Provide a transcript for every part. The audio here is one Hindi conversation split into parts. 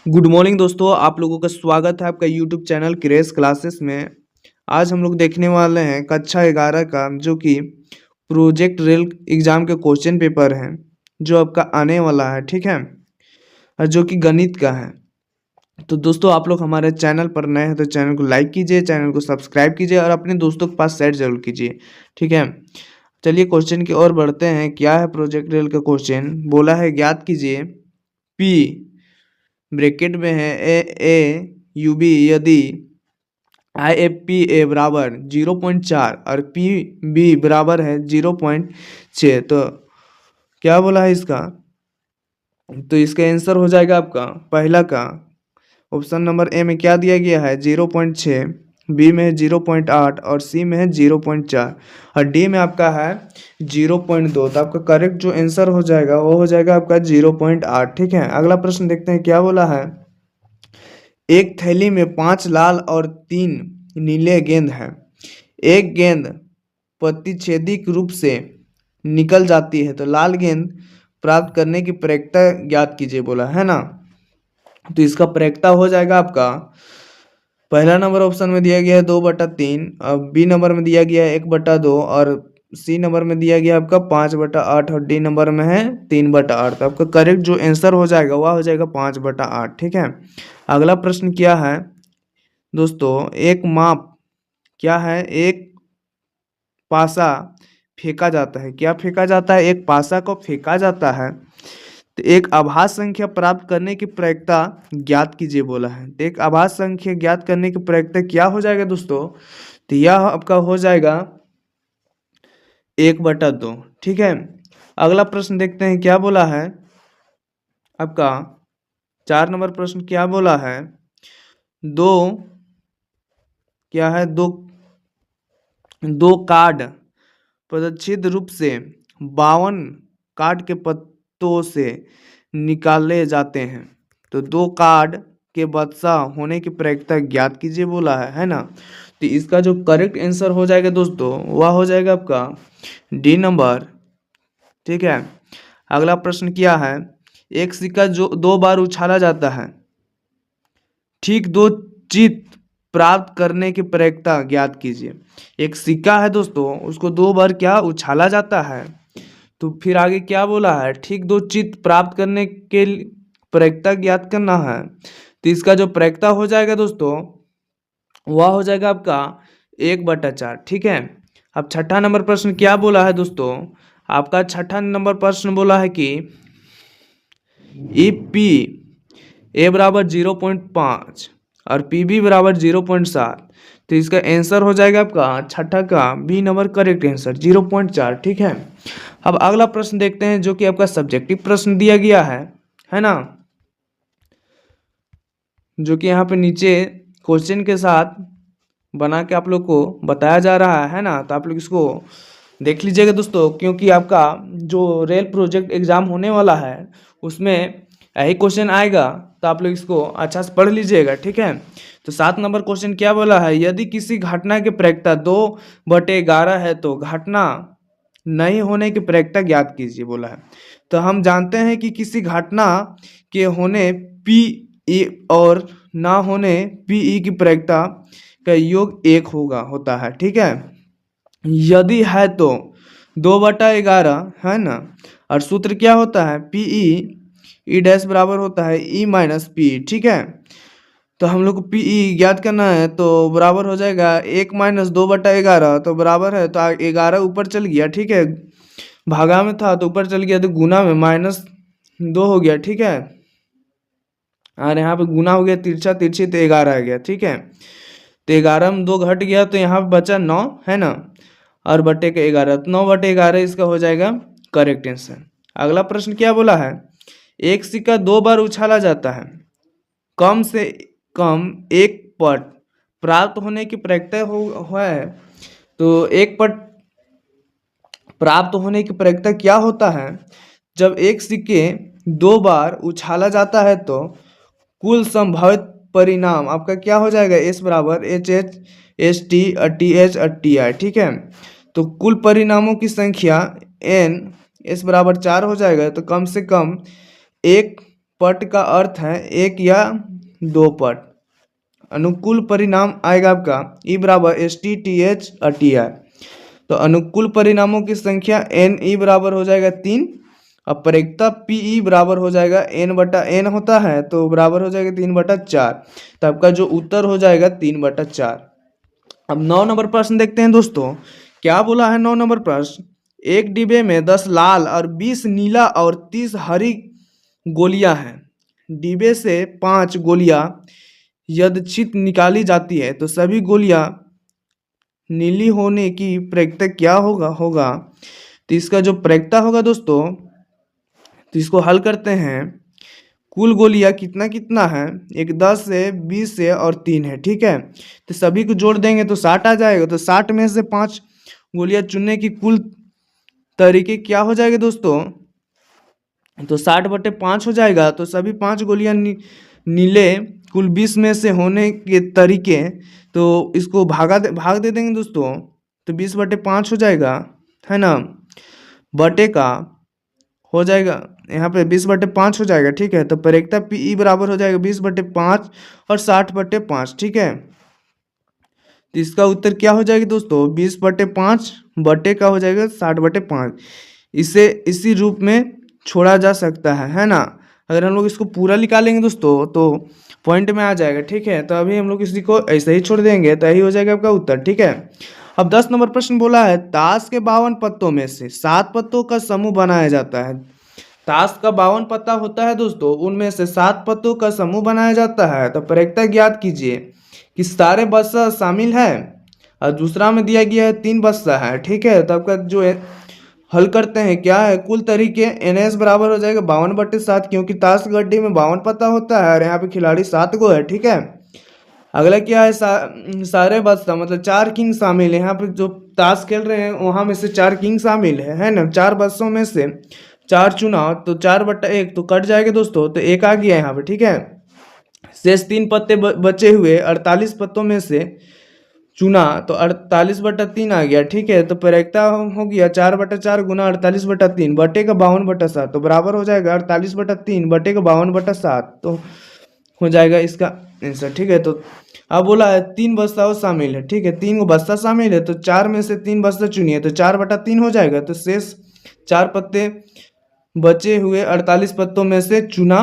गुड मॉर्निंग दोस्तों, आप लोगों का स्वागत है आपका यूट्यूब चैनल क्रेज क्लासेस में। आज हम लोग देखने वाले हैं कक्षा 11 का जो कि प्रोजेक्ट रेल एग्जाम के क्वेश्चन पेपर हैं जो आपका आने वाला है, ठीक है, और जो कि गणित का है। तो दोस्तों, आप लोग हमारे चैनल पर नए हैं तो चैनल को लाइक कीजिए, चैनल को सब्सक्राइब कीजिए और अपने दोस्तों के पास शेयर जरूर कीजिए, ठीक है। चलिए क्वेश्चन की ओर बढ़ते हैं। क्या है प्रोजेक्ट रेल का क्वेश्चन? बोला है ज्ञात कीजिए पी ब्रैकेट में है ए यू बी यदि IFPA बराबर 0.4 और PB बराबर है 0.6। तो क्या बोला है इसका? तो इसका आंसर हो जाएगा आपका पहला का ऑप्शन नंबर ए में क्या दिया गया है 0.6, बी में है 0.8 और सी में है 0.4 और डी में आपका है 0.2। तो आपका करेक्ट जो आंसर हो जाएगा वो हो जाएगा आपका 0.8, ठीक है। अगला प्रश्न देखते हैं क्या बोला है। एक थैली में 5 लाल और 3 नीले गेंद हैं। एक गेंद प्रतिच्छेदिक रूप से निकल जाती है तो लाल गेंद प्राप्त करने की प्रक्रिया ज्ञात कीजिए बोला है ना। तो इसका प्रक्रिया हो जाएगा आपका पहला नंबर ऑप्शन में दिया गया है 2/3, बी नंबर में दिया गया है 1/2 और सी नंबर में दिया गया आपका 5/8 और डी नंबर में है 3/8। तो आपका करेक्ट जो आंसर हो जाएगा वह हो जाएगा 5/8, ठीक है। अगला प्रश्न क्या है दोस्तों, एक माप क्या है, एक पासा फेंका जाता है। क्या फेंका जाता है? एक पासा को फेंका जाता है तो एक आभास संख्या प्राप्त करने की प्रक्रिया ज्ञात कीजिए बोला है। तो एक आभास संख्या ज्ञात करने की प्रक्रिया क्या हो जाएगा दोस्तों? तो यह आपका हो जाएगा 1/2, ठीक है। अगला प्रश्न देखते हैं क्या बोला है आपका 4 नंबर प्रश्न क्या बोला है। दो क्या है, दो कार्ड प्रदक्षित रूप से 52 कार्ड के पत्तों से निकाले जाते हैं। तो 2 कार्ड के बदसा होने की प्रक्रिया ज्ञात कीजिए बोला है ना। तो इसका जो करेक्ट आंसर हो जाएगा दोस्तों वह हो जाएगा आपका डी नंबर, ठीक है। अगला प्रश्न क्या है, एक सिक्का जो 2 बार उछाला जाता है, ठीक 2 चित प्राप्त करने की प्रक्रिया ज्ञात कीजिए। एक सिक्का है दोस्तों, उसको 2 बार क्या उछाला जाता है, तो फिर आगे क्या बोला है, ठीक 2 चित प्राप्त करने के प्रक्रिया ज्ञात करना है। तो इसका जो प्रक्रिया हो जाएगा दोस्तों वह हो जाएगा आपका 1/4, ठीक है। अब छठा नंबर प्रश्न क्या बोला है दोस्तों, आपका छठा नंबर प्रश्न बोला है कि EPA बराबर 0.5 और PB बराबर 0.7। तो इसका आंसर हो जाएगा आपका छठा का बी नंबर करेक्ट आंसर 0.4, ठीक है। अब अगला प्रश्न देखते हैं जो कि आपका सब्जेक्टिव प्रश्न दिया गया है ना, जो कि यहाँ पे नीचे क्वेश्चन के साथ बना के आप लोग को बताया जा रहा है ना। तो आप लोग इसको देख लीजिएगा दोस्तों, क्योंकि आपका जो रेल प्रोजेक्ट एग्जाम होने वाला है उसमें यही क्वेश्चन आएगा। तो आप लोग इसको अच्छा से पढ़ लीजिएगा, ठीक है। तो 7 नंबर क्वेश्चन क्या बोला है, यदि किसी घटना की प्रक्रिया 2/11 है तो घटना नहीं होने की प्रक्रिया ज्ञात कीजिए बोला है। तो हम जानते हैं कि किसी घटना के होने PE और ना होने PE की प्रक्रिया का योग 1 होता है, ठीक है। यदि है तो 2/11 है ना, और सूत्र क्या होता है PE डैश बराबर होता है E-PE, ठीक है। तो हम लोग को PE ज्ञात करना है तो बराबर हो जाएगा 1 - 2/11, तो बराबर है तो 11 ऊपर चल गया, ठीक है। भागा में था तो ऊपर चल गया तो गुना में -2 हो गया, ठीक है। और यहाँ पे गुना हो गया, तिरछा तिरछी तो 11 आ गया, ठीक है। तो 11 में 2 घट गया तो यहाँ पे बचा 9 है ना, और बटे के 11, तो 9/11 इसका हो जाएगा करेक्ट आंसर। अगला प्रश्न क्या बोला है, एक सिक्का 2 बार उछाला जाता है, कम से कम एक पट प्राप्त होने की प्रक्रिया है। तो एक पट प्राप्त होने की प्रक्रिया क्या होता है, जब एक सिक्के 2 बार उछाला जाता है तो कुल संभावित परिणाम आपका क्या हो जाएगा, S बराबर HH ST TH TI, ठीक है। तो कुल परिणामों की संख्या N S बराबर 4 हो जाएगा। तो कम से कम एक पट का अर्थ है एक या दो पट। अनुकूल परिणाम आएगा आपका ई बराबर S T T H T R. तो अनुकूल परिणामों की संख्या एन ई बराबर हो जाएगा 3। अब प्रयोक्ता पी ई बराबर हो जाएगा एन बटा एन होता है तो बराबर हो जाएगा 3/4। तो आपका जो उत्तर हो जाएगा 3/4। अब 9 नंबर प्रश्न देखते हैं दोस्तों। क्या बोला है 9 नंबर प्रश्न, एक डिब्बे में 10 लाल और 20 नीला और 30 हरी गोलियां हैं। डिब्बे से 5 गोलियां यदृच्छित निकाली जाती है तो सभी गोलियां नीली होने की प्रवृत्ति क्या होगा। तो इसका जो प्रवृत्ति होगा दोस्तों, तो इसको हल करते हैं। कुल गोलियां कितना कितना है, एक 10 है, 20 है और 3 है, ठीक है। तो सभी को जोड़ देंगे तो 60 आ जाएगा। तो 60 में से 5 गोलियां चुनने की कुल तरीके क्या हो जाएगा दोस्तों, तो 60/5 हो जाएगा। तो सभी 5 गोलियां नीले कुल 20 में से होने के तरीके, तो इसको भाग दे देंगे दोस्तों। तो 20/5 हो जाएगा, है ना, बटे का हो जाएगा यहाँ पे 20/5 हो जाएगा, ठीक है। तो प्रयोक्ता पी ई बराबर हो जाएगा 20/5 और 60/5, ठीक है। तो इसका उत्तर क्या हो जाएगा दोस्तों, 20/5 बटे का हो जाएगा 60/5। इसे इसी रूप में छोड़ा जा सकता है ना। अगर हम लोग इसको पूरा निकालेंगे दोस्तों तो पॉइंट में आ जाएगा, ठीक है। तो अभी हम लोग इसी को ऐसे ही छोड़ देंगे तो यही हो जाएगा आपका उत्तर, ठीक है। अब 10 नंबर प्रश्न बोला है, ताश के 52 पत्तों में से 7 पत्तों का समूह बनाया जाता है। ताश का 52 पत्ता होता है दोस्तों, उनमें से 7 पत्तों का समूह बनाया जाता है। तो प्रयोक्ता ज्ञात कीजिए कि सारे बस्सा शामिल है, और दूसरा में दिया गया है 3 बस्सा है, ठीक है। तो आपका जो है हल करते हैं क्या है, कुल तरीके एन एस बराबर हो जाएगा 52/7, क्योंकि ताश गड्डी में 52 पत्ता होता है और यहाँ पे खिलाड़ी 7 गो है, ठीक है। अगला क्या है, सारे बस्ता मतलब 4 किंग शामिल है। यहाँ पे जो ताश खेल रहे हैं वहाँ में से 4 किंग शामिल है ना। 4 बस्सों में से 4 चुना तो 4/1 तो कट जाएगा दोस्तों, तो 1 आ गया यहाँ पे, ठीक है। शेष 3 पत्ते बचे हुए 48 पत्तों में से चुना तो 48/3 आ गया, ठीक है। तो प्रयोक्ता हो गया 4/4 गुना 48/3 बटे का 52/7, तो बराबर हो जाएगा 48/3 बटे का 52/7, तो हो जाएगा इसका आंसर, ठीक है। तो अब बोला है 3 बस्ता शामिल है, ठीक है। 3 गो बस्ता शामिल है तो 4 में से 3 बस्ता चुनिए तो 4/3 हो जाएगा। तो शेष 4 पत्ते बचे हुए 48 पत्तों में से चुना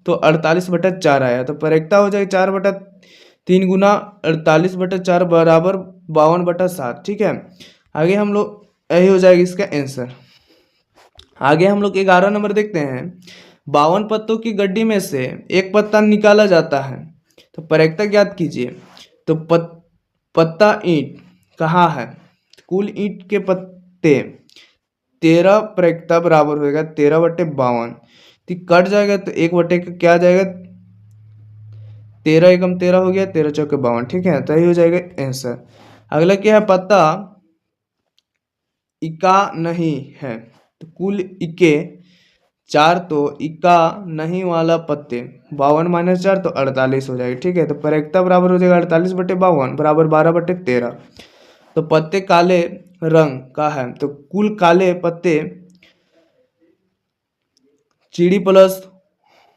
तो 48/4 आया। तो प्रयोक्ता हो जाएगा 4/3 गुना 48/4 बराबर 52/7, ठीक है। आगे हम लोग यही हो जाएगा इसका आंसर। आगे हम लोग 11 नंबर देखते हैं। 52 पत्तों की गड्डी में से एक पत्ता निकाला जाता है, तो प्रयोक्ता ज्ञात कीजिए। तो पत्ता ईंट कहाँ है, कुल ईंट के पत्ते 13 प्रयोक्ता बराबर होगा 13/52, तो कट जाएगा तो 1 का क्या आ जाएगा, 13 एकम 13 हो गया, 13 चौके 52, ठीक है। तो यही हो जाएगा आंसर। अगला क्या है, पत्ता इका नहीं है, तो कुल इके 4, तो इका नहीं वाला पत्ते 52 - 4 तो 48 हो जाएगा, ठीक है। तो प्रयोक्ता बराबर हो जाएगा 48/52 बराबर 12/13। तो पत्ते काले रंग का है, तो कुल काले पत्ते चिड़ी प्लस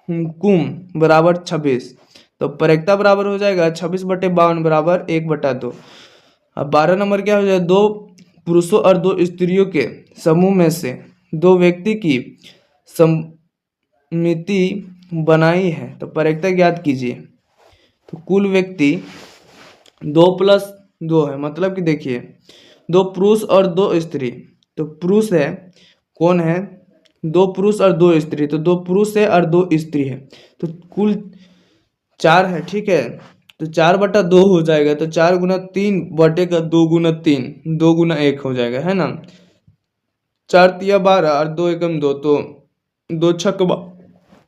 कुम बराबर 26, तो प्रयोक्ता बराबर हो जाएगा 26/52 बराबर 1/2। अब 12 नंबर क्या हो जाएगा, 2 पुरुषों और 2 स्त्रियों के समूह में से 2 व्यक्ति की समिति बनाई है, तो प्रयोक्ता ज्ञात कीजिए। तो कुल व्यक्ति 2 + 2 है, मतलब कि देखिए 2 पुरुष और 2 स्त्री, तो पुरुष है कौन है, 2 पुरुष और 2 स्त्री, तो 2 पुरुष है और 2 स्त्री है, तो कुल 4 है, ठीक है। तो 4/2 हो जाएगा, तो 4 गुना 3 बटे का 2 गुना 3 2 गुना 1 हो जाएगा, है ना। 4 तिया 12 और 2 एकम 2, तो 2 छक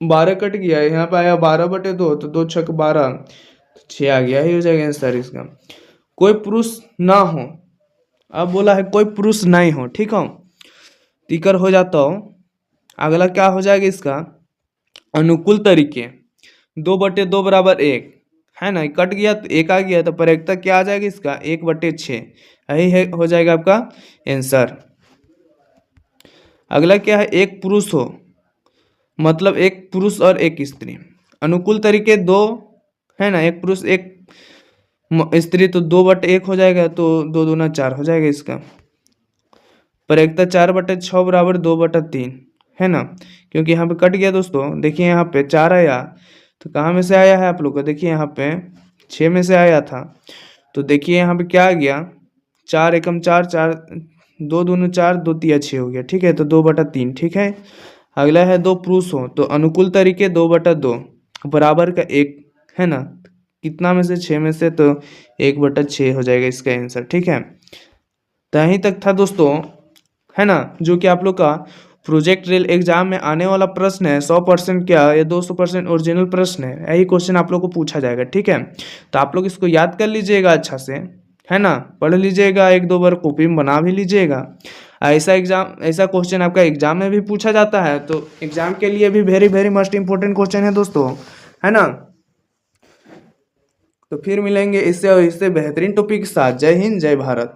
12 कट गया, यहाँ पे आया 12/2, तो 2 छक 12 तो 6 आ गया, ही हो जाएगा आंसर इसका। कोई पुरुष ना हो, अब बोला है कोई पुरुष नहीं हो, ठीक हो, टिकर हो जाता हो। अगला क्या हो जाएगा इसका, अनुकूल तरीके 2/2 बराबर 1 है ना, कट गया तो 1 आ गया, तो प्रयोक्ता क्या आ जाएगा इसका 1/6, यही है हो जाएगा आपका आंसर। अगला क्या है, एक पुरुष हो मतलब एक पुरुष और एक स्त्री। अनुकूल तरीके दो, है ना, एक पुरुष एक स्त्री, तो 2/1 हो जाएगा, तो 2×2 = 4 हो जाएगा इसका। पर एकता 4/6 बराबर 2/3, है ना, क्योंकि यहाँ पे कट गया दोस्तों। देखिए यहाँ पे 4 आया, तो कहाँ में से आया है आप लोग को, देखिए यहाँ पे 6 में से आया था। तो देखिए यहाँ पे क्या आ गया, 4 एकम 4, 4 2 दूनी 4, 2 तिया 6 हो गया। ठीक है, तो 2/3। ठीक है, अगला है दो पुरुष हो, तो अनुकूल तरीके 2/2 बराबर का 1, है ना, कितना में से 6 में से, तो 1/6 हो जाएगा इसका आंसर। ठीक है, तो यहीं तक था दोस्तों, है ना, जो कि आप लोग का प्रोजेक्ट रेल एग्जाम में आने वाला प्रश्न है। 100% क्या या 200% ओरिजिनल प्रश्न है, यही क्वेश्चन आप लोग को पूछा जाएगा। ठीक है, तो आप लोग इसको याद कर लीजिएगा अच्छा से, है ना, पढ़ लीजिएगा, 1-2 बार कॉपी में बना भी लीजिएगा। ऐसा क्वेश्चन आपका एग्जाम में भी पूछा जाता है, तो एग्जाम के लिए भी very very must important question है दोस्तों, है ना। तो फिर मिलेंगे इससे और इससे बेहतरीन टॉपिक के साथ। जय हिंद, जय भारत।